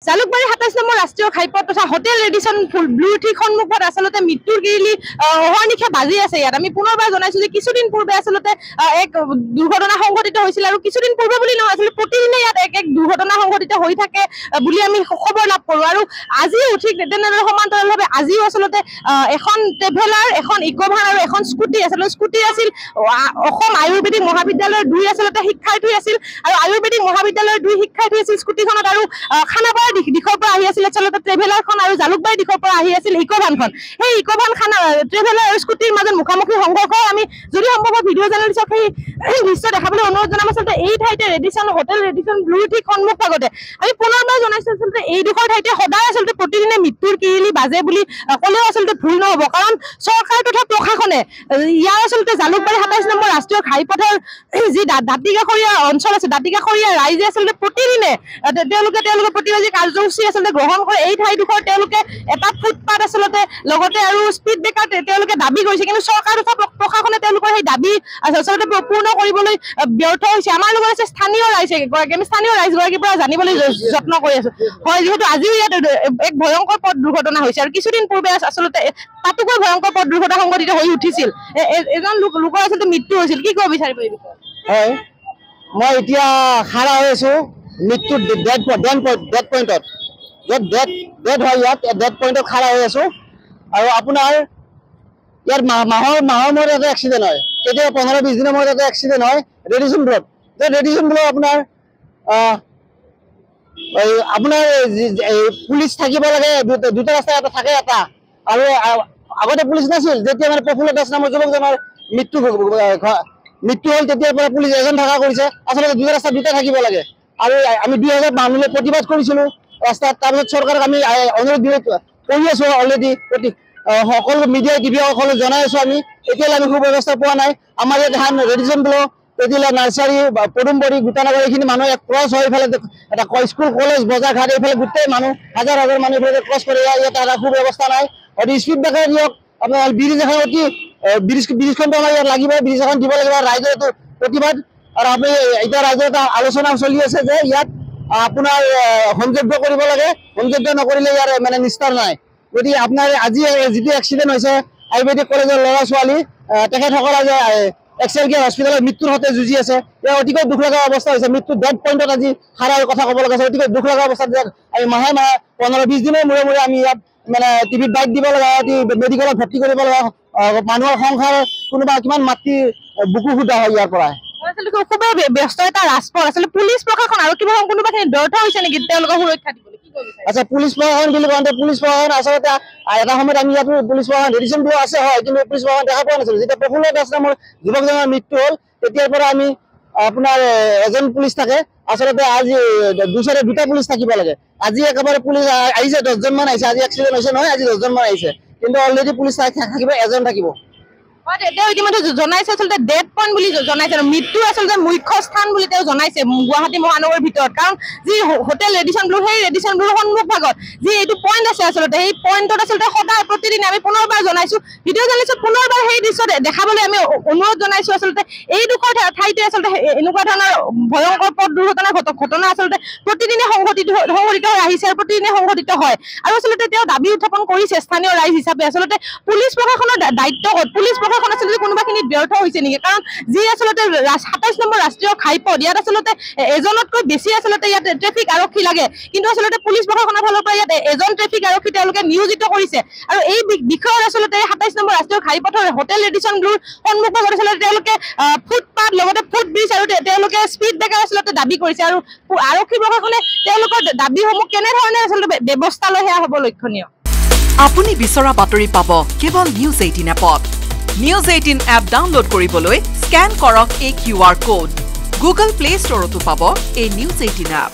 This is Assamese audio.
জালুকবাৰী ২৭ নম্বৰ ৰাষ্ট্ৰীয় ঘাইপথ তথা হোটেল ৰেডিসন ব্লু ট্ৰী সন্মুখত আচলতে মৃত্যুৰ গিৰিলি অহৰ্নিশে বাজি আছে। ইয়াত আমি পুনৰবাৰ জনাইছো যে কিছুদিন পূৰ্বে আচলতে এক দুৰ্ঘটনা সংঘটিত হৈছিল আৰু কিছুদিন পূৰ্বে বুলি নহয়, আচলতে প্ৰতিদিনে ইয়াত এক দুৰ্ঘটনা সংঘটিত হৈ থাকে বুলি আমি খবৰ লাভ কৰো। আৰু আজিও ঠিক তেনেদৰে সমান্তৰালভাৱে আজিও আচলতে এখন ট্ৰেভেলাৰ, এখন ইকোভান আৰু এখন স্কুটি আচলতে স্কুটি আছিল অসম আয়ুৰ্বেদিক মহাবিদ্যালয়ৰ 2 আচলতে শিক্ষাৰ্থী আছিল আৰু আয়ুৰ্বেদিক মহাবিদ্যালয়ৰ 2 শিক্ষাৰ্থী আছিল স্কুটিখনত আৰু খানাপাৰা দিশৰ পৰা আহি আছিল আচলতে ট্ৰেভেলাৰখন আৰু জালুকবাৰী দিশৰ পৰা আহি আছিল ইকোভানখন। সেই ইকোভান ট্ৰেভেলাৰ আৰু স্কুটিৰ মাজত মুখামুখি সংঘৰ্ষ আমি যদি সম্ভৱ ভিডিঅ' জাৰ্নেলিষ্টক সেই দৃশ্য দেখাবলৈ অনুৰোধ জনাম। আচলতে এই ঠাইতে হোটেল ৰেডিসন ব্লু ট্ৰী সন্মুখ ভাগতে আমি পুনৰবাৰ জনাইছো আচলতে এইডোখৰ ঠাইতে সদায় আচলতে প্ৰতিদিনে মৃত্যুৰ কিৰিলি বাজে বুলি ক'লেও আচলতে ভুল নহ'ব, কাৰণ চৰকাৰ তথা প্ৰশাসনে ইয়াৰ আচলতে জালুকবাৰী ২৭ নম্বৰ ৰাষ্ট্ৰীয় ঘাইপথৰ যি দাঁতিকাষৰীয়া অঞ্চল আছে, দাঁতিকাষৰীয়া ৰাইজে আচলতে প্ৰতিদিনে তেওঁলোকে প্ৰতিবাদী কাৰ্যসূচী আচলতে গ্ৰহণ কৰে। এই ঠাইডোখৰ তেওঁলোকে এটা ফুটপাথ আচলতে লগতে আৰু স্পীড ব্ৰেকাৰ তেওঁলোকে দাবী কৰিছে, কিন্তু চৰকাৰ তথা প্ৰশাসনে তেওঁলোকৰ সেই দাবী আচলতে পূৰ্ণ কৰিবলৈ ব্যৰ্থ হৈছে। আমাৰ লগত আছে স্থানীয় ৰাইজগৰাকী, আমি স্থানীয় ৰাইজগৰাকীৰ পৰা জানিবলৈ যত্ন কৰি আছো। হয়, যিহেতু আজিও ইয়াত এক ভয়ংকৰ পথ দুৰ্ঘটনা হৈছে আৰু কিছুদিন পূৰ্বে আচলতে তাতোকৈ ভয়ংকৰ পথ দুৰ্ঘটনা সংঘটিত হৈ উঠিছিল, এজন লোকৰ আচলতে মৃত্যু হৈছিল। কি ক'ব বিচাৰিব এই বিষয়ে? হয়, মই এতিয়া খাৰা হৈ আছো মৃত্যুৰ ডেড পইণ্টত, য'ত ডেড হয় ইয়াত ডেড পইণ্টত খাৰা হৈ আছো। আৰু আপোনাৰ ইয়াত মাহৰ মূৰত এটা এক্সিডেণ্ট হয়, কেতিয়াবা 15-20 দিনৰ মূৰত এটা এক্সিডেণ্ট হয় ৰেডিসন ব্লুত। ৰেডিসন ব্লু আপোনাৰ পুলিচ থাকিব লাগে, দুটা ৰাস্তা এটা থাকে এটা, আৰু আগতে পুলিচ নাছিল। যেতিয়া মানে প্ৰফুল্ল দাস নামৰ যুৱকজনৰ মৃত্যু হ'ল তেতিয়াৰ পৰা পুলিচ এজন থকা কৰিছে। আচলতে দুটা ৰাস্তা দুটা থাকিব লাগে। আৰু আমি 2005 প্ৰতিবাদ কৰিছিলো ৰাস্তাত, তাৰপিছত চৰকাৰক আমি অনুৰোধ কৰি আছো অলৰেডি, সকলো মিডিয়া টিভি সকলো জনাই আছো আমি। এতিয়ালৈ আমি সুব্যৱস্থা পোৱা নাই। আমাৰ ইয়াত এখন ৰেডিসন ব্লু তেতিয়াহ'লে নাৰ্চাৰী পদুমবাৰী গোটানগৰ এইখিনি মানুহ ক্ৰছ হৈ এইফালে এটা স্কুল কলেজ বজাৰ ঘাট এইফালে গোটেই মানুহ হাজাৰ মানুহ এইফালে ক্ৰছ কৰি ইয়াত এটা সুব্যৱস্থা নাই। অতি স্পীড ব্ৰেকাৰ দিয়ক, আপোনাৰ ব্ৰিজ এখন ব্ৰিজখনটো আমাৰ ইয়াত লাগিব, ব্ৰিজ এখন দিব লাগিব। ৰাইজৰ এইটো প্ৰতিবাদ। আৰু আপুনি এতিয়া ৰাইজৰ এটা আলোচনা চলি আছে যে ইয়াত আপোনাৰ হোমযজ্ঞ কৰিব লাগে, হোমযজ্ঞ নকৰিলে ইয়াৰ মানে নিস্তাৰ নাই। গতিকে আপোনাৰ আজি যিটো এক্সিডেণ্ট হৈছে আয়ুৰ্বেদিক কলেজৰ ল'ৰা ছোৱালী, তেখেতসকল আজি এক্সেল কেয়াৰ হস্পিটেলত মৃত্যুৰ সৈতে যুঁজি আছে। ইয়াৰ অতিকৈ দুখ লগা অৱস্থা হৈছে। মৃত্যুৰ ডেড পইণ্টত আজি খাৰাৰ কথা ক'ব লগা হৈছে। অতিকৈ দুখ লগা অৱস্থাত আমি মাহে 15-20 দিনৰ মূৰে আমি ইয়াত মানে টিভিত বাইক দিব লগা, মেডিকেলত ভৰ্তি কৰিব লগা, মানুহৰ সংসাৰ কোনোবা কিমান মাতৃ বুকু ফুটা হয় ইয়াৰ পৰা। খুবেই ব্যস্ত এটা ৰাজপথ, আচলতে পুলিচ প্ৰশাসন আৰু কিবা কোনোবাখিনি ব্যৰ্থ হৈছে নেকি তেওঁলোকক সুৰক্ষা দিবলৈ? আচ্ছা, পুলিচ প্ৰশাসন বুলি কওঁতে পুলিচ প্ৰশাসন আচলতে এটা সময়ত আমি ইয়াতো পুলিচ প্ৰশাসন ৰেডিসন ব্লু আছে হয়, কিন্তু পুলিচ প্ৰশাসন দেখা পোৱা নাছিলো। যেতিয়া প্ৰফুল্ল দাস নামৰ যুৱকজনৰ মৃত্যু হ'ল তেতিয়াৰ পৰা আমি আপোনাৰ এজন পুলিচ থাকে। আচলতে আজি দুটা পুলিচ থাকিব লাগে। আজি একেবাৰে পুলিচ আহিছে 10জন মান আহিছে। আজি এক্সিডেণ্ট হৈছে নহয়, আজি 10জন মান আহিছে, কিন্তু অলৰেডি পুলিচ থাকিব, এজন থাকিব। তেওঁ ইতিমধ্যে জনাইছে আচলতে ডেড পইণ্ট বুলি জনাইছে, মৃত্যু আচলতে মুখ্য স্থান বুলি তেওঁ জনাইছে গুৱাহাটী মহানগৰৰ ভিতৰত। কাৰণ যি হোটেল ৰেডিসন ব্লু, সেই ৰেডিসন ব্লুৰ সন্মুখ ভাগত যি এইটো পইণ্ট আছে আচলতে সেই পইণ্টত আচলতে সদায় প্ৰতিদিনে আমি পুনৰবাৰ জনাইছো, ভিডিঅ' জাৰ্নেলিষ্টক পুনৰবাৰ সেই দৃশ্য দেখাবলৈ আমি অনুৰোধ জনাইছো। আচলতে এইডোখৰ ঠাইতে আচলতে এনেকুৱা ধৰণৰ ভয়ংকৰ পথ দুৰ্ঘটনাৰ ঘটনা আচলতে প্ৰতিদিনে সংঘটিত হৈ আহিছে আৰু প্ৰতিদিনে সংঘটিত হয়। আৰু আচলতে তেওঁ দাবী উত্থাপন কৰিছে স্থানীয় ৰাইজ হিচাপে, আচলতে পুলিচ প্ৰশাসনৰ দায়িত্ব ক'ত? পুলিচ প্ৰশাসন আচলতে কোনোবাখিনিত ব্যৰ্থ হৈছে নেকি? কাৰণ যি আচলতে ২৭ নম্বৰ ৰাষ্ট্ৰীয় ঘাইপথ, ইয়াত আচলতে এজনতকৈ বেছি আচলতে ইয়াত ট্ৰেফিক আৰক্ষী লাগে, কিন্তু আচলতে পুলিচ প্ৰশাসনৰ ফালৰ পৰা ইয়াত এজন ট্ৰেফিক আৰক্ষী তেওঁলোকে নিয়োজিত কৰিছে। আৰু এই বিষয়ত আচলতে ২৭ নম্বৰ ৰাষ্ট্ৰীয় ঘাইপথৰ হোটেল ৰেডিসন ব্লুৰ সন্মুখত আচলতে তেওঁলোকে ফুটপাথ লগতে ফুটব্ৰিজ আৰু তেওঁলোকে স্পীড ব্ৰেকাৰ আচলতে দাবী কৰিছে। আৰু আৰক্ষী প্ৰশাসনে তেওঁলোকৰ দাবীসমূহ কেনেধৰণে আচলতে ব্যৱস্থা লয় সেয়া হ'ব লক্ষণীয়। আপুনি বিচৰা বাতৰি পাব কেৱল নিউজ 18 এপত। নিউজ 18 এপ ডাউনলোড কৰিবলৈ স্কেন কৰক এই QR কোড। গুগল প্লে ষ্টৰতো পাব এই নিউজ 18 এপ।